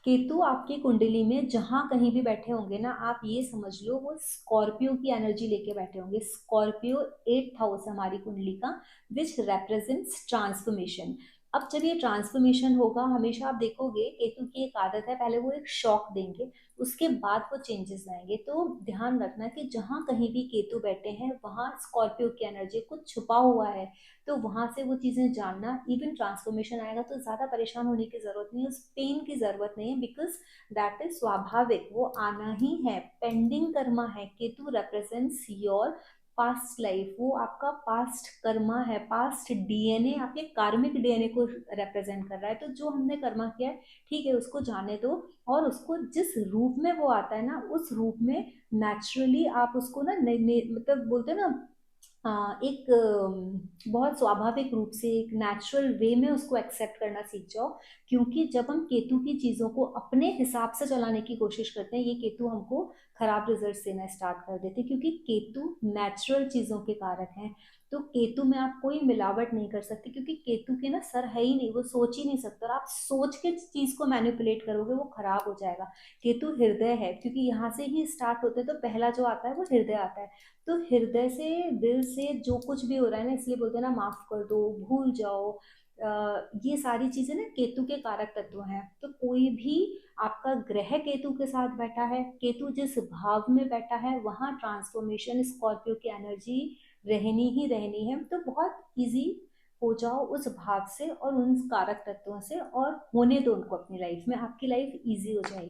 केतु आपकी कुंडली में जहां कहीं भी बैठे होंगे ना, आप ये समझ लो वो स्कॉर्पियो की एनर्जी लेके बैठे होंगे। स्कॉर्पियो 8th हाउस हमारी कुंडली का, विच रिप्रेजेंट्स ट्रांसफॉर्मेशन। अब जब ये ट्रांसफॉर्मेशन होगा, हमेशा आप देखोगे केतु की एक आदत है, पहले वो एक शॉक देंगे, उसके बाद वो चेंजेस लाएंगे। तो ध्यान रखना कि जहां कहीं भी केतु बैठे हैं वहां स्कॉर्पियो की एनर्जी कुछ छुपा हुआ है। तो वहां से वो चीजें जानना, इवन ट्रांसफॉर्मेशन आएगा तो ज्यादा परेशान होने की जरूरत नहीं है, उस पेन की जरूरत नहीं है, बिकॉज दैट इज स्वाभाविक, वो आना ही है। पेंडिंग कर्मा है, Ketu represents your past life, वो आपका पास्ट कर्मा है, पास्ट डीएनए, आपके कार्मिक डीएनए को रिप्रेजेंट कर रहा है। तो जो हमने कर्मा किया है, ठीक है, उसको जाने दो। और उसको जिस रूप में वो आता है ना, उस रूप में नेचुरली आप उसको ना मतलब बोलते हैं ना, एक बहुत स्वाभाविक रूप से, एक नेचुरल वे में उसको एक्सेप्ट करना सीख जाओ। क्योंकि जब हम केतु की चीजों को अपने हिसाब से चलाने की कोशिश करते हैं, ये केतु हमको खराब रिजल्ट देना स्टार्ट कर देते हैं, क्योंकि केतु नेचुरल चीजों के कारक हैं। तो केतु में आप कोई मिलावट नहीं कर सकते, क्योंकि केतु के ना सर है ही नहीं, वो सोच ही नहीं सकता, और आप सोच के चीज को मैनिपुलेट करोगे वो खराब हो जाएगा। केतु हृदय है, क्योंकि यहाँ से ही स्टार्ट होते हैं, तो पहला जो आता है वो हृदय आता है। तो हृदय से, दिल से जो कुछ भी हो रहा है ना, इसलिए बोलते हैं ना, माफ कर दो, भूल जाओ। ये सारी चीजें ना केतु के कारक तत्व हैं। तो कोई भी आपका ग्रह केतु के साथ बैठा है, केतु जिस भाव में बैठा है, वहां ट्रांसफॉर्मेशन स्कॉर्पियो की एनर्जी रहनी ही रहनी है। तो बहुत इजी हो जाओ उस भाव से और उन कारक तत्वों से, और होने दो उनको अपनी लाइफ में, आपकी लाइफ इजी हो जाएगी।